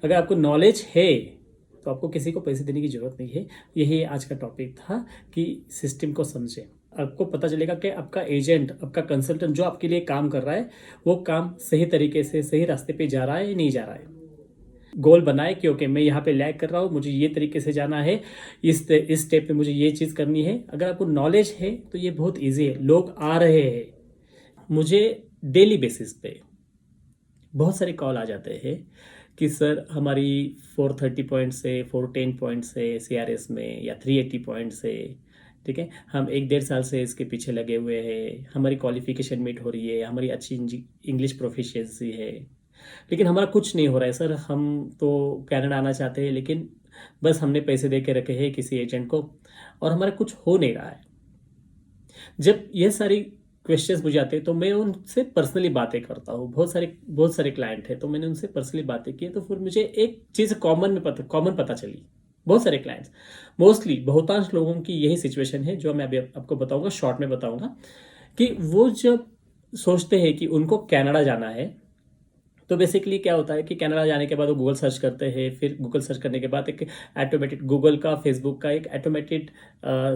अगर आपको नॉलेज है तो आपको किसी को पैसे देने की ज़रूरत नहीं है। यही आज का टॉपिक था कि सिस्टम को समझें। आपको पता चलेगा कि आपका एजेंट, आपका कंसल्टेंट जो आपके लिए काम कर रहा है, वो काम सही तरीके से सही रास्ते पे जा रहा है या नहीं जा रहा है। गोल बनाए कि ओके मैं यहाँ पे लैग कर रहा हूँ, मुझे ये तरीके से जाना है, इस स्टेप पे मुझे ये चीज़ करनी है। अगर आपको नॉलेज है तो ये बहुत ईजी है। लोग आ रहे हैं, मुझे डेली बेसिस पे बहुत सारे कॉल आ जाते हैं कि सर हमारी 430 पॉइंट से 410 पॉइंट से सीआरएस में या 380 पॉइंट से, ठीक है, हम 1-1.5 साल से इसके पीछे लगे हुए हैं, हमारी क्वालिफिकेशन मीट हो रही है, हमारी अच्छी इंग्लिश प्रोफिशिएंसी है, लेकिन हमारा कुछ नहीं हो रहा है सर। हम तो कनाडा आना चाहते हैं, लेकिन बस हमने पैसे दे के रखे हैं किसी एजेंट को और हमारा कुछ हो नहीं रहा है। जब ये सारी क्वेश्चंस मुझे आते हैं तो मैं उनसे पर्सनली बातें करता हूँ। बहुत सारे क्लाइंट हैं, तो मैंने उनसे पर्सनली बातें की, तो फिर मुझे एक चीज़ कॉमन पता चली। बहुत सारे क्लाइंट्स, मोस्टली बहुतांश लोगों की यही सिचुएशन है जो मैं अभी आपको बताऊंगा, शॉर्ट में बताऊंगा, कि वो जब सोचते हैं कि उनको कनाडा जाना है, तो बेसिकली क्या होता है कि कनाडा जाने के बाद वो गूगल सर्च करते हैं। फिर गूगल सर्च करने के बाद एक ऑटोमेटेड, गूगल का, फेसबुक का एक ऑटोमेटेड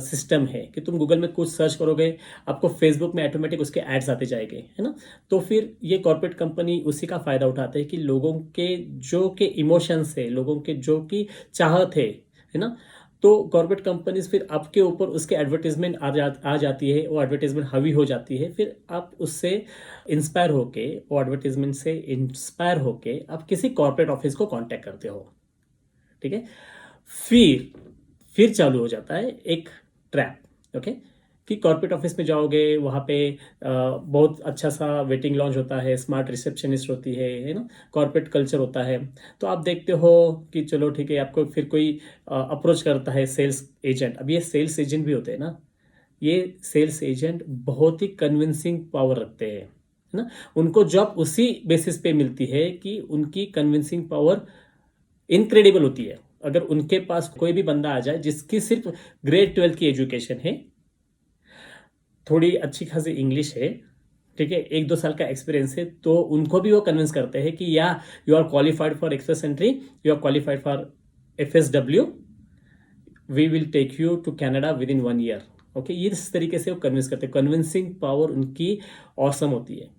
सिस्टम है कि तुम गूगल में कुछ सर्च करोगे, आपको फेसबुक में ऑटोमेटिक उसके एड्स आते जाएंगे, है ना। तो फिर ये कॉर्पोरेट कंपनी उसी का फ़ायदा उठाते हैं कि लोगों के जो के इमोशंस है, लोगों के जो की चाहत है ना, तो कॉर्पोरेट कंपनीज फिर आपके ऊपर उसके एडवर्टीजमेंट आ जाती है, वो एडवर्टीजमेंट हावी हो जाती है। फिर आप उससे इंस्पायर होके, वो एडवर्टीजमेंट से इंस्पायर होके आप किसी कॉर्पोरेट ऑफिस को कांटेक्ट करते हो, ठीक है। फिर चालू हो जाता है एक ट्रैप, ओके, कि कॉर्पोरेट ऑफिस में जाओगे, वहाँ पे बहुत अच्छा सा वेटिंग लॉन्च होता है, स्मार्ट रिसेप्शनिस्ट होती है ना, कॉर्पोरेट कल्चर होता है। तो आप देखते हो कि चलो ठीक है, आपको फिर कोई अप्रोच करता है, सेल्स एजेंट। अब ये सेल्स एजेंट भी होते हैं ना, ये सेल्स एजेंट बहुत ही कन्विंसिंग पावर रखते हैं, है ना। उनको जॉब उसी बेसिस पे मिलती है कि उनकी कन्विंसिंग पावर इनक्रेडिबल होती है। अगर उनके पास कोई भी बंदा आ जाए जिसकी सिर्फ ग्रेड 12 की एजुकेशन है, थोड़ी अच्छी खासी इंग्लिश है, ठीक है, 1-2 साल का एक्सपीरियंस है, तो उनको भी वो कन्विंस करते हैं कि या you are qualified for express entry, you are qualified for FSW, we will take you to Canada within 1 year. Okay, ये इस तरीके से वो कन्विंस करते हैं। कन्विंसिंग पावर उनकी ऑसम होती है,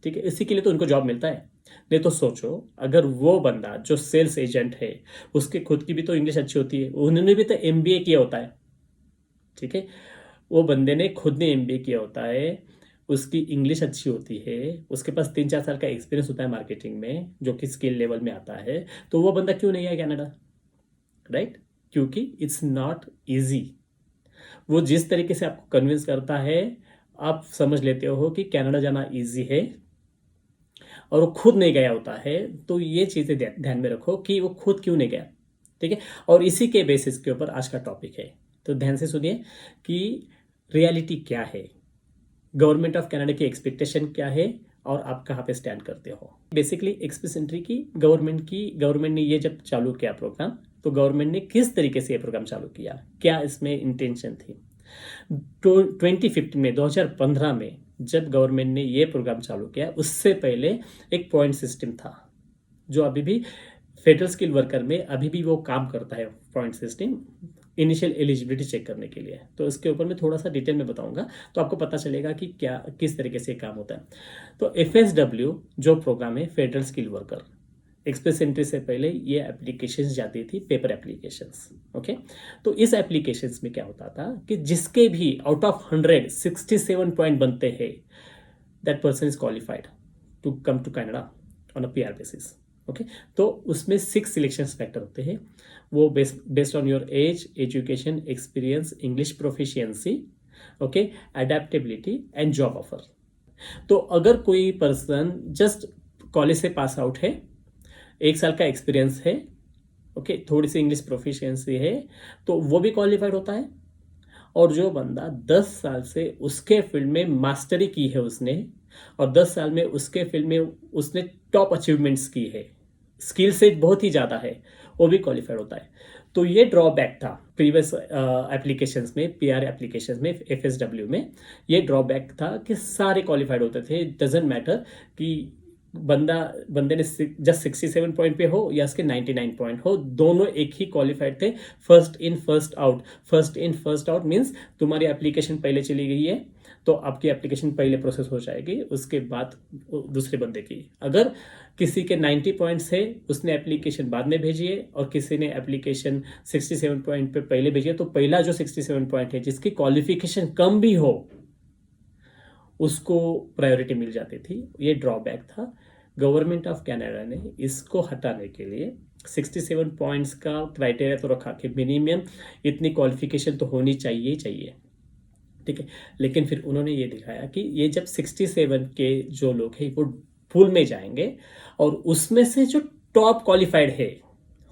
ठीक है, इसी के लिए तो उनको जॉब मिलता है। नहीं तो सोचो, अगर वो बंदा जो सेल्स एजेंट है, उसके खुद की भी तो इंग्लिश अच्छी होती है, उन्होंने भी तो MBA किया होता है, ठीक है, वो बंदे ने खुद ने MBA किया होता है, उसकी इंग्लिश अच्छी होती है, उसके पास 3-4 साल का एक्सपीरियंस होता है मार्केटिंग में, जो कि स्किल लेवल में आता है, तो वो बंदा क्यों नहीं है कनाडा, राइट? क्योंकि इट्स नॉट ईजी। वो जिस तरीके से आपको कन्विंस करता है, आप समझ लेते हो कि कनाडा जाना ईजी है, और वो खुद नहीं गया होता है। तो ये चीज़ें ध्यान में रखो कि वो खुद क्यों नहीं गया, ठीक है। और इसी के बेसिस के ऊपर आज का टॉपिक है, तो ध्यान से सुनिए कि रियलिटी क्या है, गवर्नमेंट ऑफ कनाडा की एक्सपेक्टेशन क्या है, और आप कहाँ पे स्टैंड करते हो। बेसिकली एक्सप्रेस एंट्री की गवर्नमेंट ने ये जब चालू किया प्रोग्राम, तो गवर्नमेंट ने किस तरीके से ये प्रोग्राम चालू किया, क्या इसमें इंटेंशन थी। तो 2015 में, 2015 में जब गवर्नमेंट ने ये प्रोग्राम चालू किया, उससे पहले एक पॉइंट सिस्टम था जो अभी भी फेडरल स्किल वर्कर में अभी भी वो काम करता है, point system, initial eligibility check करने के लिए। तो इसके ऊपर मैं थोड़ा सा डिटेल में बताऊंगा, तो आपको पता चलेगा कि क्या किस तरीके से काम होता है। तो FSW जो प्रोग्राम है, federal skill worker, express entry से पहले ये एप्लीकेशंस जाती थी, पेपर एप्लीकेशंस, ओके। तो इस एप्लीकेशंस में क्या होता था कि जिसके भी आउट ऑफ 100 67 पॉइंट बनते हैं, that person is qualified to come to Canada on a PR basis, okay. तो उसमें 6 सिलेक्शन फैक्टर होते हैं, वो based on your age, education, experience, English proficiency, okay, adaptability and job offer. तो अगर कोई पर्सन जस्ट कॉलेज से pass out है, 1 साल का एक्सपीरियंस है, ओके, थोड़ी सी इंग्लिश प्रोफिशिएंसी है, तो वो भी क्वालिफाइड होता है। और जो बंदा 10 साल से उसके फील्ड में मास्टरी की है उसने, और 10 साल में उसके फील्ड में उसने टॉप अचीवमेंट्स की है, स्किल सेट बहुत ही ज़्यादा है, वो भी क्वालिफाइड होता है। तो ये ड्रॉबैक था प्रीवियस एप्लीकेशंस में, PR एप्लीकेशंस में, FSW में ये ड्रॉबैक था कि सारे क्वालिफाइड होते थे, डजेंट मैटर कि बंदे ने जस्ट 67 पॉइंट पे हो या उसके 99 पॉइंट हो, दोनों एक ही क्वालिफाइड थे। First in first out, first in first out means तुम्हारी एप्लीकेशन पहले चली गई है तो आपकी एप्लीकेशन पहले प्रोसेस हो जाएगी, उसके बाद दूसरे बंदे की। अगर किसी के 90 पॉइंट्स है, उसने एप्लीकेशन बाद में भेजी है, और किसी ने एप्लीकेशन 67 पॉइंट पे पहले भेजी है, तो पहला जो 67 पॉइंट है जिसकी क्वालिफिकेशन कम भी हो उसको प्रायोरिटी मिल जाती थी। ये ड्रॉबैक था। गवर्नमेंट ऑफ कनाडा ने इसको हटाने के लिए 67 पॉइंट्स का क्राइटेरिया तो रखा कि मिनिमम इतनी क्वालिफिकेशन तो होनी चाहिए चाहिए, ठीक है। लेकिन फिर उन्होंने ये दिखाया कि ये जब 67 के जो लोग हैं वो पूल में जाएंगे और उसमें से जो टॉप क्वालिफाइड है,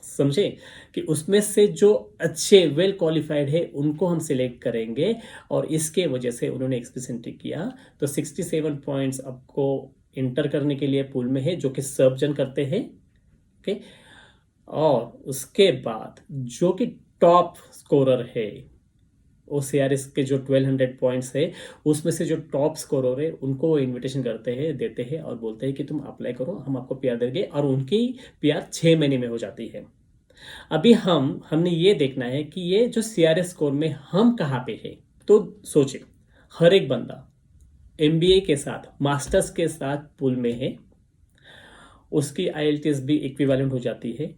समझे, कि उसमें से जो अच्छे वेल क्वालिफाइड है उनको हम सिलेक्ट करेंगे, और इसके वजह से उन्होंने एक्सपेरिमेंट किया। तो 67 पॉइंट्स आपको इंटर करने के लिए पूल में है जो कि सब जन करते हैं, ओके। और उसके बाद जो कि टॉप स्कोरर है, OCRS के जो 1200 पॉइंट्स है उसमें से जो टॉप स्कोरर है उनको इनविटेशन करते हैं, देते हैं और बोलते हैं कि तुम अप्लाई करो, हम आपको PR देंगे, और उनकी PR 6 महीने में हो जाती है। अभी हमने ये देखना है कि ये जो CRS स्कोर में हम कहाँ पे है। तो सोचे, हर एक बंदा MBA के साथ मास्टर्स के साथ पूल में है, उसकी IELTS भी इक्विवेलेंट हो जाती है।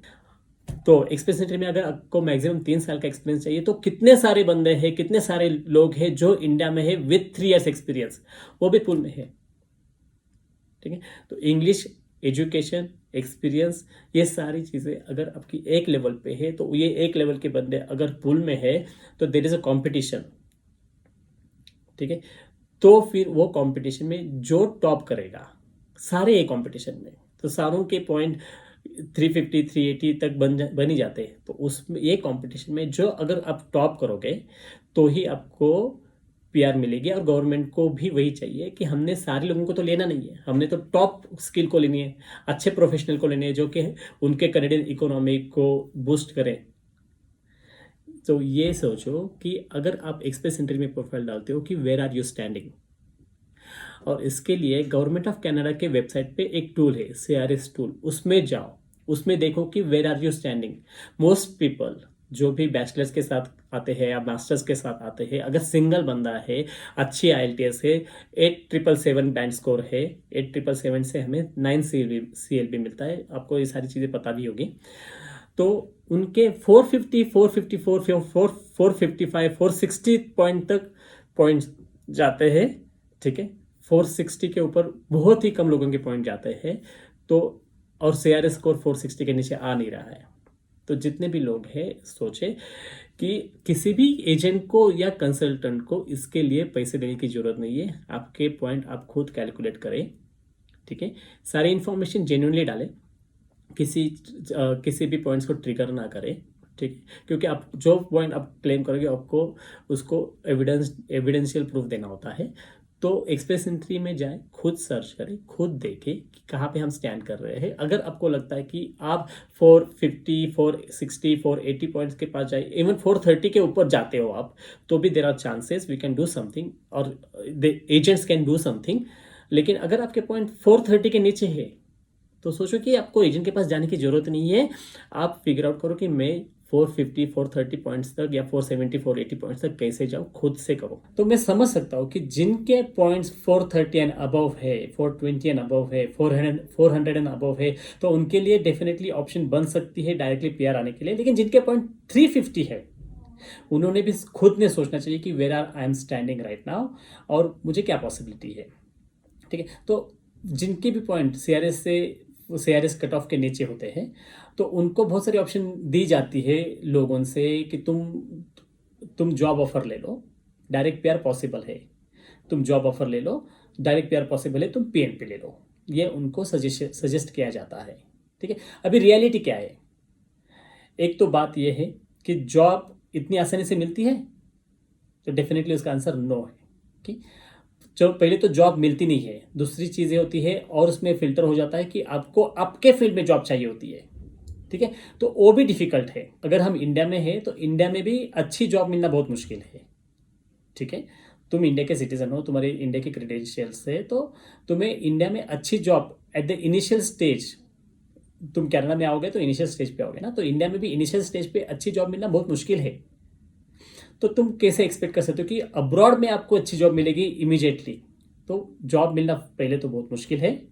तो एक्सपीरियंस सेंटर में अगर आपको मैक्सिमम 3 साल का एक्सपीरियंस चाहिए तो कितने सारे बंदे हैं, कितने सारे लोग हैं जो इंडिया में है विथ 3 इयर्स एक्सपीरियंस, वो भी पूल में है, ठीक है। तो इंग्लिश, एजुकेशन, एक्सपीरियंस, ये सारी चीज़ें अगर आपकी एक लेवल पे है तो ये एक लेवल के बंदे अगर पूल में है तो देयर इज अ कंपटीशन, ठीक है। तो फिर वो कंपटीशन में जो टॉप करेगा, सारे एक कंपटीशन में तो सारों के पॉइंट 350 380 तक बन ही जाते हैं। तो उसमें ये कंपटीशन में जो अगर आप टॉप करोगे तो ही आपको PR मिलेगी। और गवर्नमेंट को भी वही चाहिए कि हमने सारे लोगों को तो लेना नहीं है, हमने तो टॉप स्किल को लेनी है, अच्छे प्रोफेशनल को लेने हैं जो कि उनके कनेडियन इकोनॉमी को बूस्ट करें। तो ये सोचो कि अगर आप एक्सप्रेस सेंटर में प्रोफाइल डालते हो कि वेयर आर यू स्टैंडिंग, और इसके लिए गवर्नमेंट ऑफ कनाडा के वेबसाइट पे एक टूल है CRS टूल, उसमें जाओ, उसमें देखो कि where are you standing. Most people जो भी बैचलर्स के साथ आते हैं या मास्टर्स के साथ आते हैं, अगर सिंगल बंदा है, अच्छी IELTS है, 8777 बैंड स्कोर है, 8777 से हमें 9 CLB मिलता है, आपको ये सारी चीज़ें पता भी होगी। तो उनके 450 454 455 460 पॉइंट तक पॉइंट जाते हैं, ठीक है। 460 के ऊपर बहुत ही कम लोगों के पॉइंट जाते हैं। तो और CRS स्कोर 460 के नीचे आ नहीं रहा है। तो जितने भी लोग हैं सोचे कि किसी भी एजेंट को या कंसल्टेंट को इसके लिए पैसे देने की जरूरत नहीं है, आपके पॉइंट आप खुद कैलकुलेट करें, ठीक है। सारी इंफॉर्मेशन जेन्युइनली डालें, किसी भी पॉइंट्स को ट्रिगर ना करें, ठीक है। क्योंकि आप जो पॉइंट आप क्लेम करोगे आपको उसको एविडेंशियल प्रूफ देना होता है। तो एक्सप्रेस एंट्री में जाए, खुद सर्च करें, खुद देखें कि कहाँ पे हम स्टैंड कर रहे हैं। अगर आपको लगता है कि आप 450 460 480 पॉइंट्स के पास जाए, इवन 430 के ऊपर जाते हो आप, तो भी there are chances we can do something और the agents can do something. लेकिन अगर आपके पॉइंट 430 के नीचे है तो सोचो कि आपको एजेंट के पास जाने की जरूरत नहीं है। आप फिगर आउट करो कि मैं 450 430 पॉइंट्स तक या 470 480 पॉइंट्स तक कैसे जाऊं, खुद से करो। तो मैं समझ सकता हूं कि जिनके पॉइंट्स 430 एंड अबव है, 420 एंड अबव है, 400 एंड अबव है, तो उनके लिए डेफिनेटली ऑप्शन बन सकती है डायरेक्टली PR आने के लिए। लेकिन जिनके पॉइंट 350 है उन्होंने भी खुद ने सोचना चाहिए कि where are I am standing right now और मुझे क्या पॉसिबिलिटी है, ठीक है। तो जिनके भी पॉइंट CRS कट ऑफ के नीचे होते हैं तो उनको बहुत सारी ऑप्शन दी जाती है लोगों से कि तुम जॉब ऑफर ले लो, डायरेक्ट PR पॉसिबल है, तुम जॉब ऑफर ले लो, डायरेक्ट PR पॉसिबल है, तुम PNP ले लो, ये उनको सजेस्ट किया जाता है, ठीक है। अभी रियलिटी क्या है? एक तो बात यह है कि जॉब इतनी आसानी से मिलती है, तो डेफिनेटली उसका आंसर नो है, ठीक। जो पहले तो जॉब मिलती नहीं है, दूसरी चीज़ें होती है और उसमें फिल्टर हो जाता है कि आपको आपके फील्ड में जॉब चाहिए होती है, ठीक है। तो वो भी डिफिकल्ट है। अगर हम इंडिया में हैं तो इंडिया में भी अच्छी जॉब मिलना बहुत मुश्किल है, ठीक है। तुम इंडिया के सिटीजन हो, तुम्हारे इंडिया के क्रेडेंशियल्स है, तो तुम्हें इंडिया में अच्छी job at the initial stage तुम कनाडा में आओगे तो इनिशियल स्टेज पे आओगे ना, तो इंडिया में भी इनिशियल स्टेज पे अच्छी जॉब मिलना बहुत मुश्किल है। तो तुम कैसे एक्सपेक्ट कर सकते हो कि अब्रॉड में आपको अच्छी जॉब मिलेगी इमीडिएटली? तो जॉब मिलना पहले तो बहुत मुश्किल है।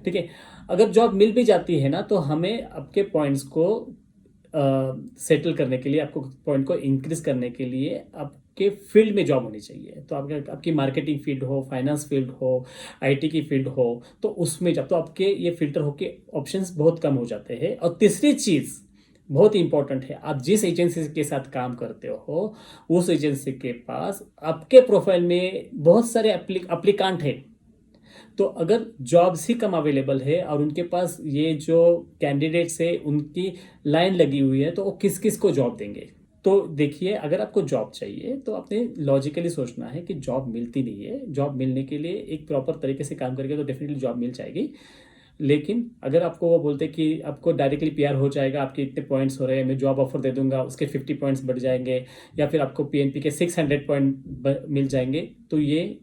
ठीक है, अगर जॉब मिल भी जाती है ना, तो हमें आपके पॉइंट्स को सेटल करने के लिए, आपको पॉइंट को इंक्रीज करने के लिए आपके फील्ड में जॉब होनी चाहिए। तो आपकी मार्केटिंग फील्ड हो, फाइनेंस फील्ड हो, आईटी की फील्ड हो, तो उसमें जब तो आपके ये फिल्टर होके ऑप्शंस बहुत कम हो जाते हैं। और तीसरी चीज़ बहुत इंपॉर्टेंट है, आप जिस एजेंसी के साथ काम करते हो उस एजेंसी के पास आपके प्रोफाइल में बहुत सारे एप्लीकांट हैं। तो अगर जॉब्स ही कम अवेलेबल है और उनके पास ये जो कैंडिडेट्स है उनकी लाइन लगी हुई है, तो वो किस किस को जॉब देंगे? तो देखिए, अगर आपको जॉब चाहिए तो आपने लॉजिकली सोचना है कि जॉब मिलती नहीं है। जॉब मिलने के लिए एक प्रॉपर तरीके से काम करेंगे तो डेफिनेटली जॉब मिल जाएगी। लेकिन अगर आपको वो बोलते कि आपको डायरेक्टली पीआर हो जाएगा, आपके इतने पॉइंट्स हो रहे हैं, मैं जॉब ऑफर दे दूंगा, उसके 50 पॉइंट्स बढ़ जाएंगे, या फिर आपको पीएनपी के 600 पॉइंट मिल जाएंगे, तो ये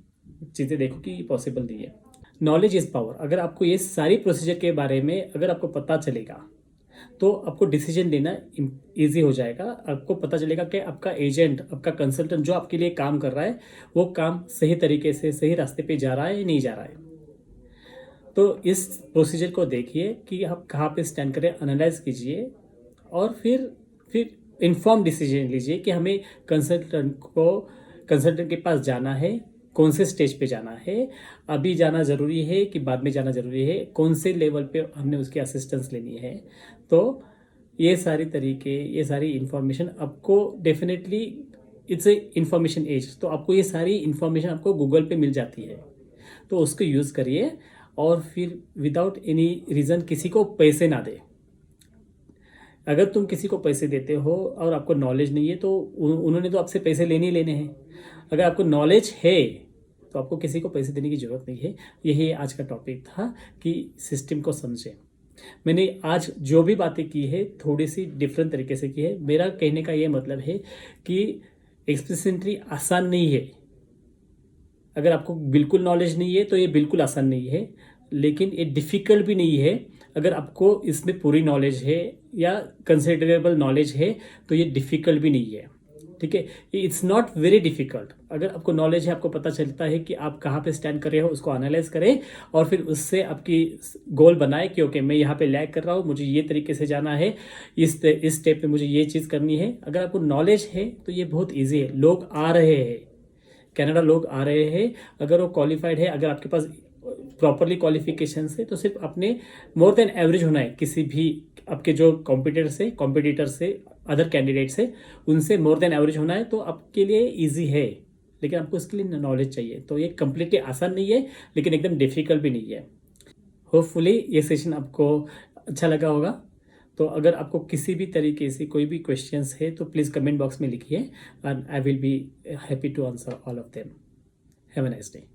चीज़ें देखो कि पॉसिबल नहीं है। Knowledge is power. अगर आपको ये सारी प्रोसीजर के बारे में अगर आपको पता चलेगा तो आपको डिसीजन लेना इजी हो जाएगा। आपको पता चलेगा कि आपका एजेंट, आपका कंसल्टेंट जो आपके लिए काम कर रहा है, वो काम सही तरीके से सही रास्ते पे जा रहा है या नहीं जा रहा है। तो इस प्रोसीजर को देखिए कि आप कहाँ पे स्टैंड करें, एनालाइज कीजिए और फिर इन्फॉर्म डिसीजन लीजिए कि हमें कंसल्टेंट के पास जाना है, कौन से स्टेज पे जाना है, अभी जाना ज़रूरी है कि बाद में जाना ज़रूरी है, कौन से लेवल पे हमने उसकी असिस्टेंस लेनी है। तो ये सारी तरीके, ये सारी इन्फॉर्मेशन आपको definitely, it's a information age, तो आपको ये सारी इन्फॉर्मेशन आपको गूगल पे मिल जाती है। तो उसको यूज़ करिए और फिर विदाउट एनी रीज़न किसी को पैसे ना दे। अगर तुम किसी को पैसे देते हो और आपको नॉलेज नहीं है तो उन्होंने तो आपसे पैसे लेने ही लेने हैं। अगर आपको नॉलेज है तो आपको किसी को पैसे देने की ज़रूरत नहीं है। यही आज का टॉपिक था कि सिस्टम को समझें। मैंने आज जो भी बातें की है थोड़ी सी डिफरेंट तरीके से की है। मेरा कहने का ये मतलब है कि एक्सप्रेस एंट्री आसान नहीं है। अगर आपको बिल्कुल नॉलेज नहीं है तो ये बिल्कुल आसान नहीं है, लेकिन ये डिफ़िकल्ट भी नहीं है। अगर आपको इसमें पूरी नॉलेज है या कंसिडरेबल नॉलेज है तो ये डिफ़िकल्ट भी नहीं है। ठीक है, इट्स नॉट वेरी डिफ़िकल्ट। अगर आपको नॉलेज है, आपको पता चलता है कि आप कहाँ पे स्टैंड कर रहे हो, उसको एनालाइज करें और फिर उससे आपकी गोल बनाए कि ओके मैं यहाँ पे लैग कर रहा हूँ, मुझे ये तरीके से जाना है, इस स्टेप पे मुझे ये चीज़ करनी है। अगर आपको नॉलेज है तो ये बहुत ईजी है। लोग आ रहे हैं, कनाडा लोग आ रहे हैं। अगर वो क्वालिफाइड है, अगर आपके पास प्रॉपरली क्वालिफिकेशन है, तो सिर्फ अपने मोर देन एवरेज होना है। किसी भी आपके जो कॉम्पिटिटर से अदर कैंडिडेट से उनसे मोर देन एवरेज होना है, तो आपके लिए इजी है। लेकिन आपको इसके लिए नॉलेज चाहिए। तो ये कम्प्लीटली आसान नहीं है, लेकिन एकदम डिफिकल्ट भी नहीं है। होपफुली ये सेशन आपको अच्छा लगा होगा। तो अगर आपको किसी भी तरीके से कोई भी क्वेश्चंस है तो प्लीज़ कमेंट बॉक्स में लिखिए, and I will be happy to answer all of them. Have a nice day.